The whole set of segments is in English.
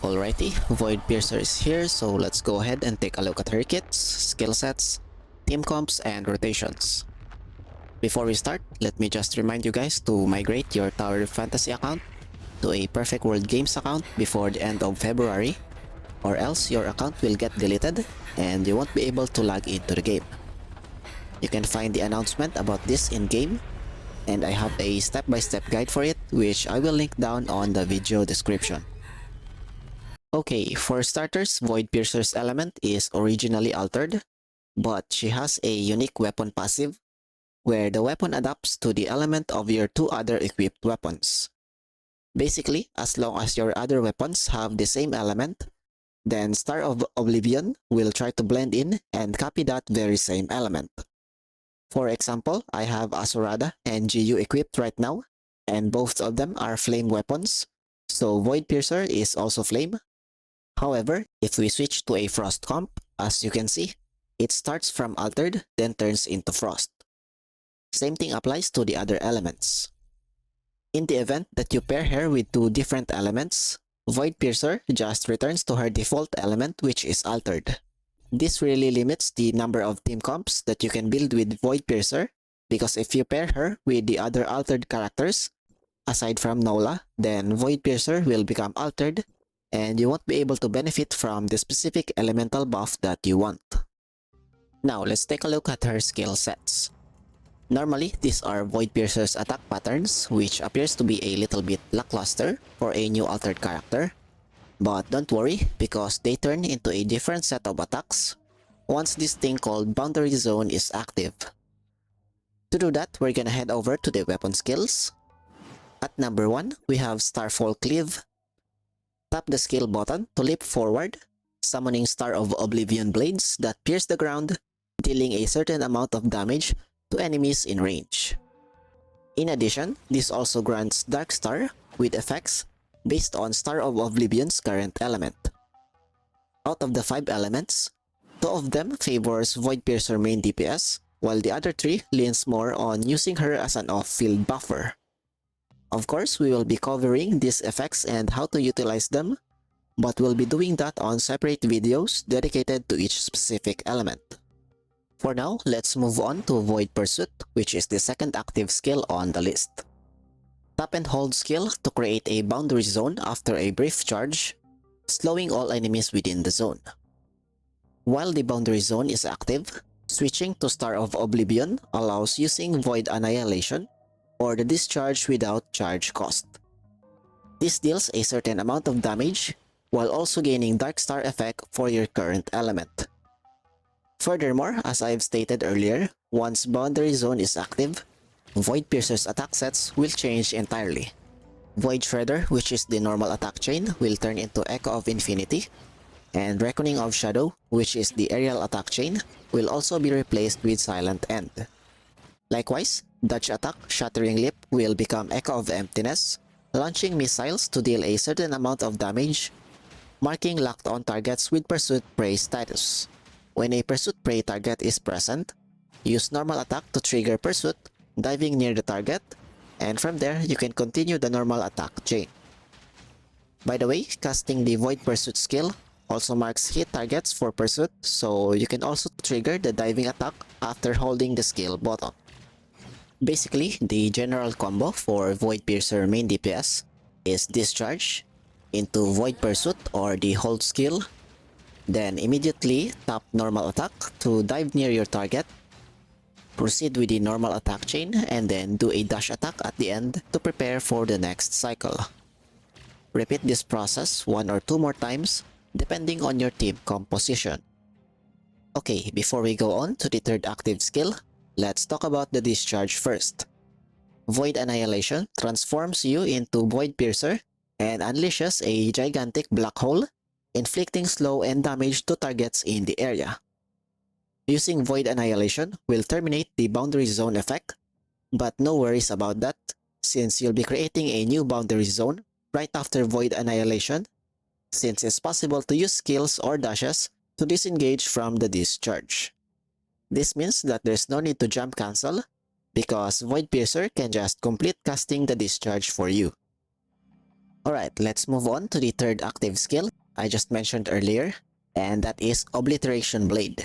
Alrighty, Voidpiercer is here, so let's go ahead and take a look at her kits, skill sets, team comps, and rotations. Before we start, let me just remind you guys to migrate your Tower of Fantasy account to a Perfect World Games account before the end of February, or else your account will get deleted and you won't be able to log into the game. You can find the announcement about this in-game, and I have a step-by-step guide for it which I will link down on the video description. Okay, for starters, Voidpiercer's element is originally altered, but she has a unique weapon passive, where the weapon adapts to the element of your two other equipped weapons. Basically, as long as your other weapons have the same element, then Star of Oblivion will try to blend in and copy that very same element. For example, I have Asurada and GU equipped right now, and both of them are flame weapons, so Voidpiercer is also flame. However, if we switch to a Frost comp, as you can see, it starts from Altered, then turns into Frost. Same thing applies to the other elements. In the event that you pair her with two different elements, Voidpiercer just returns to her default element, which is Altered. This really limits the number of team comps that you can build with Voidpiercer, because if you pair her with the other altered characters, aside from Nola, then Voidpiercer will become altered, and you won't be able to benefit from the specific elemental buff that you want. Now let's take a look at her skill sets. Normally, these are Voidpiercer's attack patterns, which appears to be a little bit lackluster for a new altered character. But don't worry, because they turn into a different set of attacks once this thing called Boundary Zone is active. To do that, we're gonna head over to the weapon skills. At number 1, we have Starfall Cleave. Tap the skill button to leap forward, summoning Star of Oblivion blades that pierce the ground, dealing a certain amount of damage to enemies in range. In addition, this also grants Dark Star with effects based on Star of Oblivion's current element. Out of the 5 elements, 2 of them favors Voidpiercer main DPS, while the other 3 leans more on using her as an off-field buffer. Of course, we will be covering these effects and how to utilize them, but we'll be doing that on separate videos dedicated to each specific element. For now, let's move on to Void Pursuit, which is the second active skill on the list. Tap and hold skill to create a boundary zone after a brief charge, slowing all enemies within the zone. While the boundary zone is active, switching to Star of Oblivion allows using Void Annihilation or the discharge without charge cost. This deals a certain amount of damage while also gaining Dark Star effect for your current element. Furthermore, as I've stated earlier, once Boundary Zone is active, Voidpiercer's attack sets will change entirely. Void Shredder, which is the normal attack chain, will turn into Echo of Infinity, and Reckoning of Shadow, which is the aerial attack chain, will also be replaced with Silent End. Likewise, Dodge Attack Shattering Lip will become Echo of Emptiness, launching missiles to deal a certain amount of damage, marking locked on targets with Pursuit Prey status. When a Pursuit Prey target is present, use normal attack to trigger Pursuit, diving near the target, and from there you can continue the normal attack chain. By the way, casting the Void Pursuit skill also marks hit targets for Pursuit, so you can also trigger the diving attack after holding the skill button. Basically, the general combo for Voidpiercer main DPS is Discharge into Void Pursuit or the hold skill, then immediately tap normal attack to dive near your target, proceed with the normal attack chain, and then do a dash attack at the end to prepare for the next cycle. Repeat this process 1 or 2 more times depending on your team composition. Okay, before we go on to the third active skill, let's talk about the discharge first. Void Annihilation transforms you into Voidpiercer and unleashes a gigantic black hole, inflicting slow and damage to targets in the area. Using Void Annihilation will terminate the Boundary Zone effect, but no worries about that, since you'll be creating a new Boundary Zone right after Void Annihilation, since it's possible to use skills or dashes to disengage from the discharge. This means that there's no need to jump cancel, because Voidpiercer can just complete casting the discharge for you. Alright, let's move on to the third active skill I just mentioned earlier, and that is Obliteration Blade.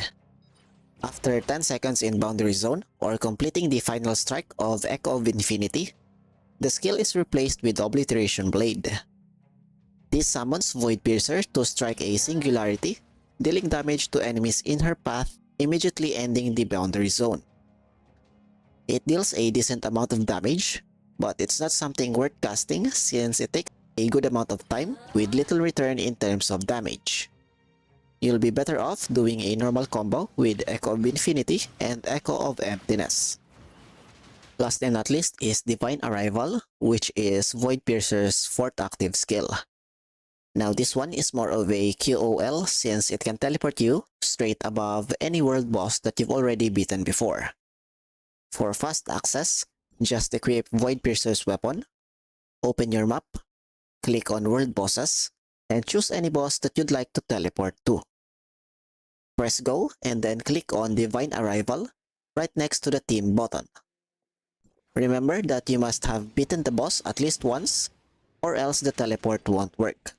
After 10 seconds in Boundary Zone or completing the final strike of Echo of Infinity, the skill is replaced with Obliteration Blade. This summons Voidpiercer to strike a singularity, dealing damage to enemies in her path, immediately ending the Boundary Zone. It deals a decent amount of damage, but it's not something worth casting since it takes a good amount of time with little return in terms of damage. You'll be better off doing a normal combo with Echo of Infinity and Echo of Emptiness. Last and not least is Divine Arrival, which is Voidpiercer's fourth active skill. Now this one is more of a QOL since it can teleport you straight above any world boss that you've already beaten before. For fast access, just equip Voidpiercer's weapon, open your map, click on world bosses, and choose any boss that you'd like to teleport to. Press go and then click on Divine Arrival right next to the team button. Remember that you must have beaten the boss at least once or else the teleport won't work.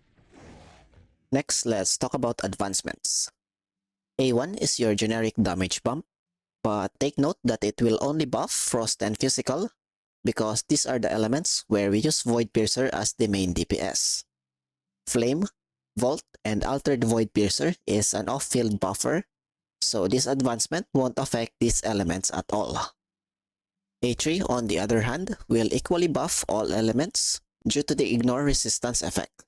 Next, let's talk about advancements. A1 is your generic damage bump, but take note that it will only buff Frost and Physical because these are the elements where we use Voidpiercer as the main DPS. Flame, Volt, and Altered Voidpiercer is an off-field buffer, so this advancement won't affect these elements at all. A3, on the other hand, will equally buff all elements due to the Ignore Resistance effect.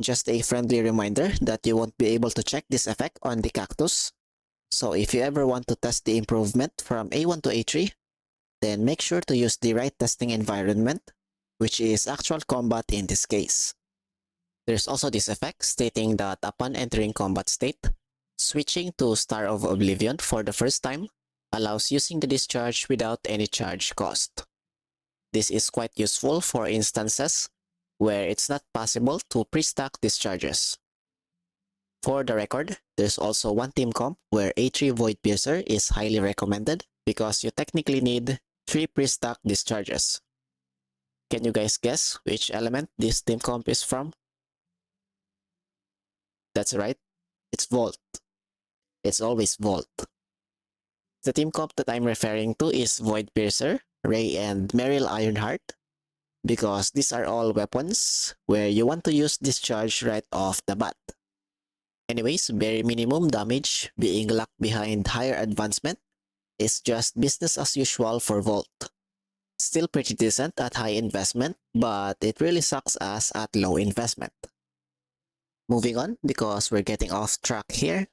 Just a friendly reminder that you won't be able to check this effect on the cactus, so if you ever want to test the improvement from A1 to A3, then make sure to use the right testing environment, which is actual combat in this case. There's also this effect stating that upon entering combat state, switching to Star of Oblivion for the first time allows using the discharge without any charge cost. This is quite useful for instances where it's not possible to pre-stack discharges. For the record, there's also one team comp where A3 Voidpiercer is highly recommended because you technically need 3 pre-stack discharges. Can you guys guess which element this team comp is from? That's right, it's Volt. It's always Volt. The team comp that I'm referring to is Voidpiercer, Ray, and Meryl Ironheart, because these are all weapons where you want to use discharge right off the bat. Anyways, bare minimum damage being locked behind higher advancement is just business as usual for Volt. Still pretty decent at high investment, but it really sucks ass at low investment. Moving on, because we're getting off track here,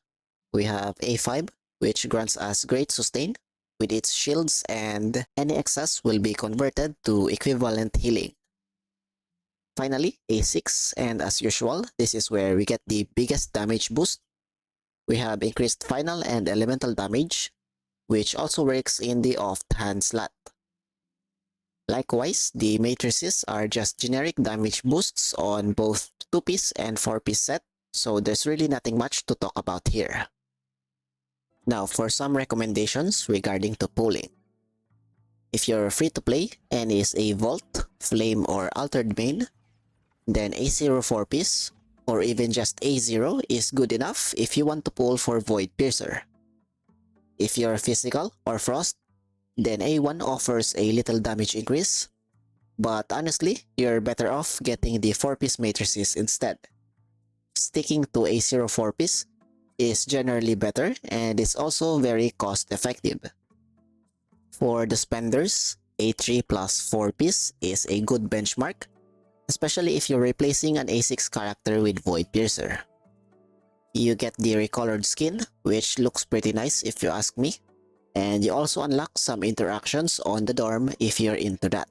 we have A5, which grants us great sustain with its shields, and any excess will be converted to equivalent healing. Finally, A6, and as usual, this is where we get the biggest damage boost. We have increased final and elemental damage, which also works in the off-hand slot. Likewise, the matrices are just generic damage boosts on both 2-piece and 4-piece set, so there's really nothing much to talk about here. Now for some recommendations regarding to pulling. If you're free to play and is a Volt, Flame, or Altered main, then A0 4-piece or even just A0 is good enough if you want to pull for Voidpiercer. If you're Physical or Frost, then A1 offers a little damage increase, but honestly, you're better off getting the 4-piece matrices instead. Sticking to A0 4-piece is generally better and is also very cost effective. For the spenders, A3 plus 4-piece is a good benchmark, especially if you're replacing an A6 character with Voidpiercer. You get the recolored skin, which looks pretty nice if you ask me, and you also unlock some interactions on the dorm if you're into that.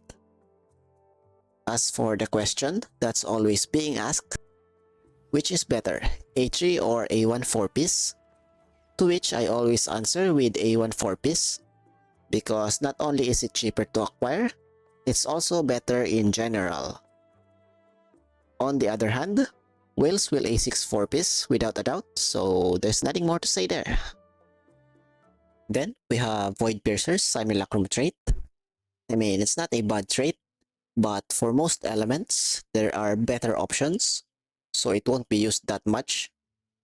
As for the question that's always being asked, which is better, A3 or A1 4-piece? To which I always answer with A1 4-piece, because not only is it cheaper to acquire, it's also better in general. On the other hand, Whales will A6 4-piece without a doubt, so there's nothing more to say there. Then we have Voidpiercer's Simulacrum trait. I mean, it's not a bad trait, but for most elements, there are better options, so it won't be used that much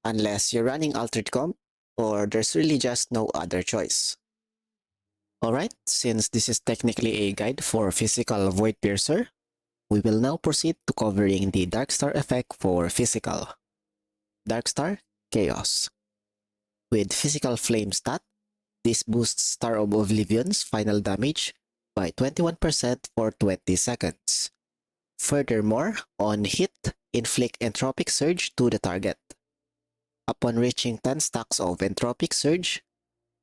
unless you're running altered comp or there's really just no other choice. Alright, since this is technically a guide for physical Voidpiercer, we will now proceed to covering the Darkstar effect for physical. Darkstar Chaos. With physical flame stat, this boosts Star of Oblivion's final damage by 21% for 20 seconds. Furthermore, on hit, inflict Entropic Surge to the target. Upon reaching 10 stacks of Entropic Surge,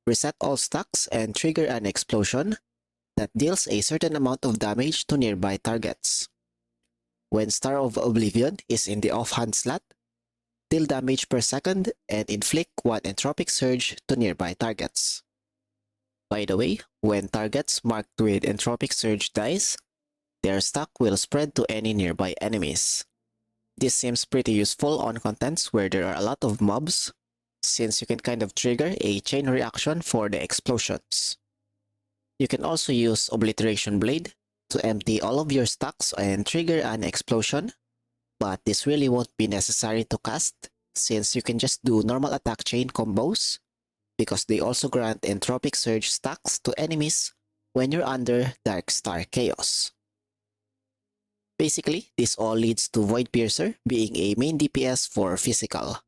reset all stacks and trigger an explosion that deals a certain amount of damage to nearby targets. When Star of Oblivion is in the offhand slot, deal damage per second and inflict 1 Entropic Surge to nearby targets. By the way, when targets marked with Entropic Surge dies, their stack will spread to any nearby enemies. This seems pretty useful on contents where there are a lot of mobs, since you can kind of trigger a chain reaction for the explosions. You can also use Obliteration Blade to empty all of your stacks and trigger an explosion, but this really won't be necessary to cast since you can just do normal attack chain combos because they also grant Entropic Surge stacks to enemies when you're under Darkstar Chaos. Basically, this all leads to Voidpiercer being a main DPS for physical.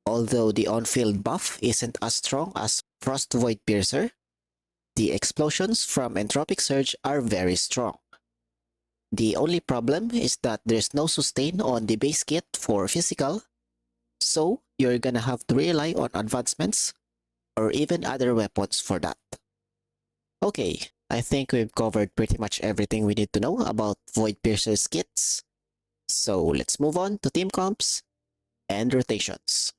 Although the on-field buff isn't as strong as Frost Voidpiercer, the explosions from Entropic Surge are very strong. The only problem is that there's no sustain on the base kit for physical, so you're gonna have to rely on advancements or even other weapons for that. Okay, I think we've covered pretty much everything we need to know about Voidpiercer's kits, so let's move on to team comps and rotations.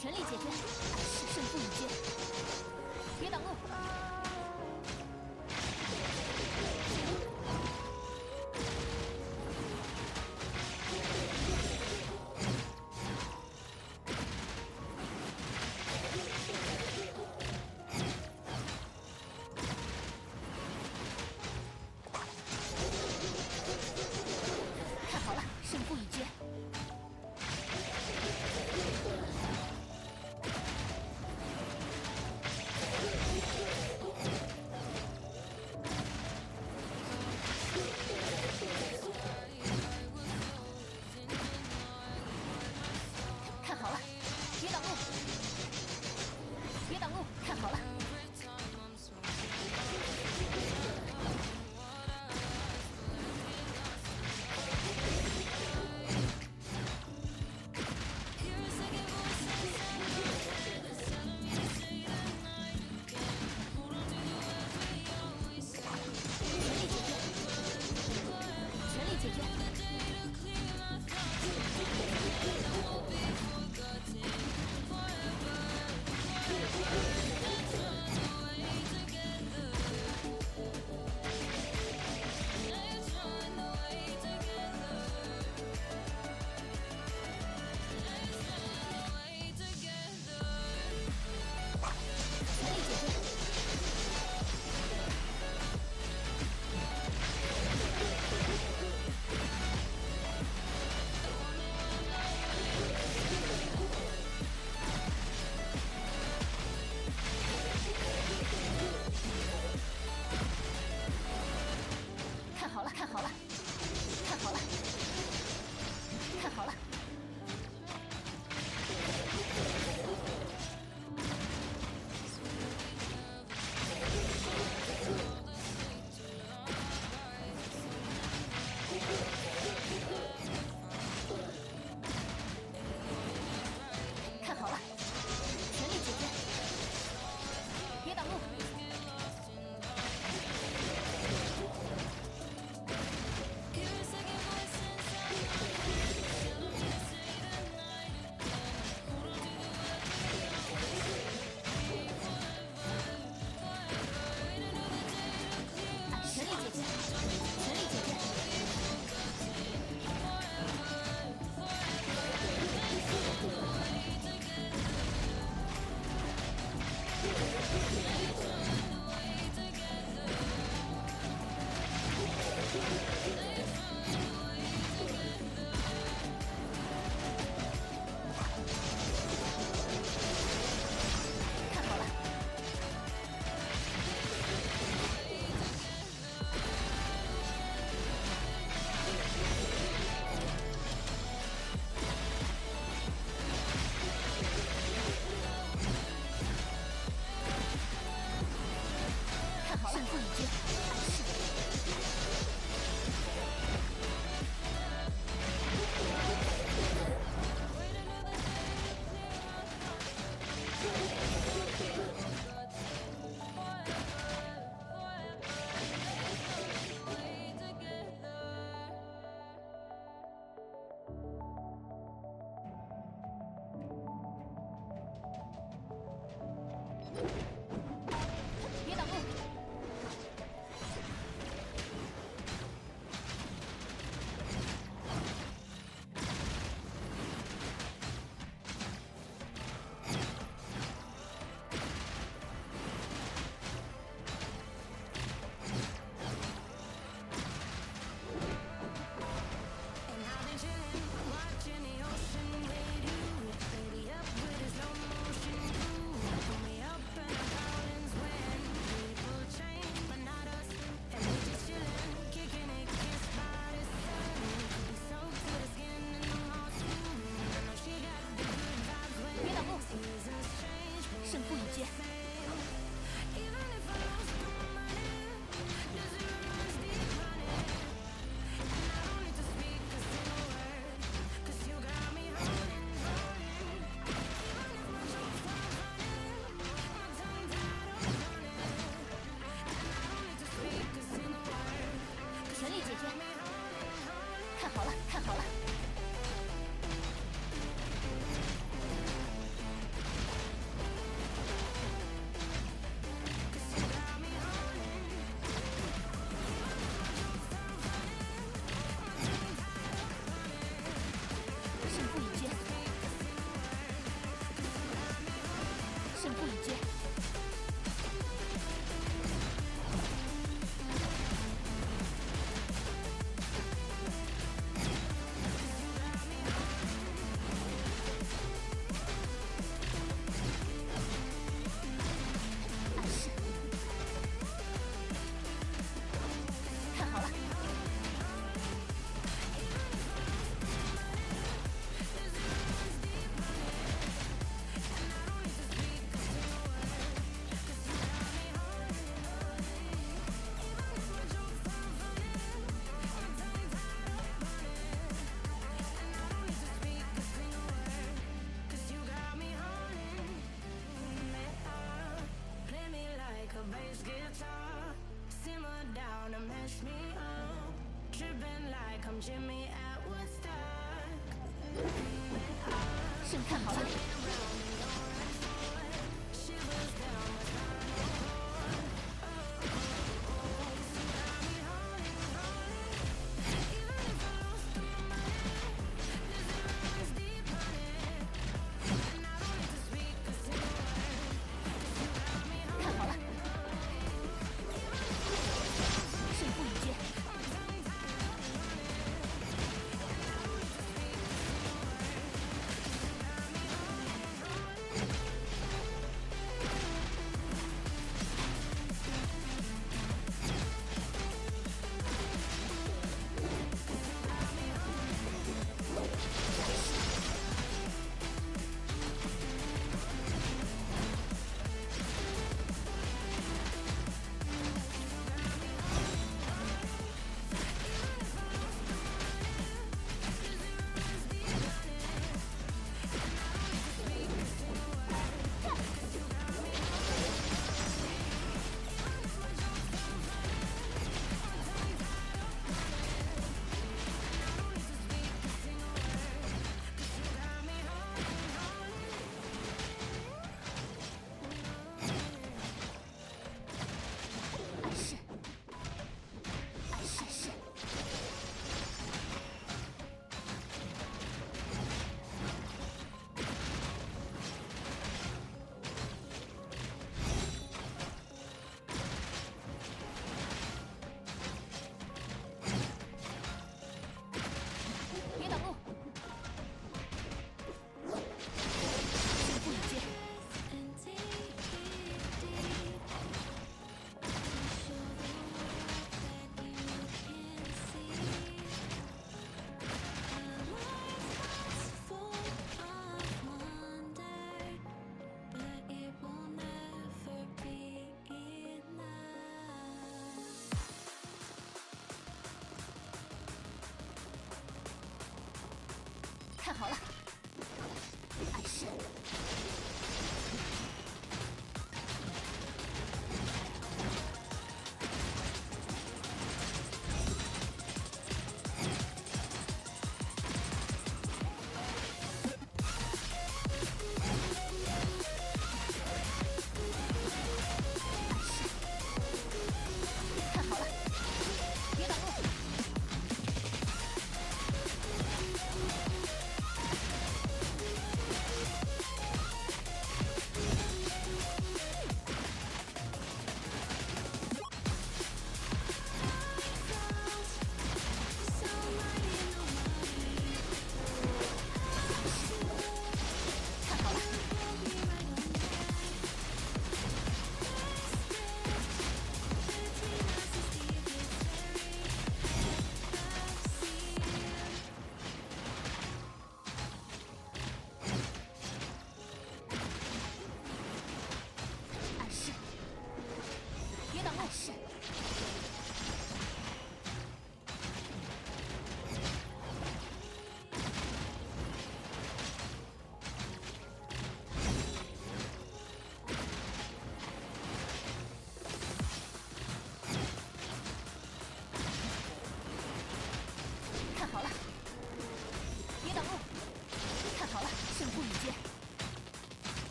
全力解决，暗示胜负已决，别挡路。看好了，胜负已决。看好了，别挡路，别挡路，看好了。全力解决，全力解决。看好了，看好了，看好了，看好了。看好了，全力解决，别挡路。全力解决，全力解决。看好了，看好了，胜负已决，暗示。别挡路。别挡路，胜负已决。全力解决，看好了，看好了。胜负已决。看好了。胜看好了。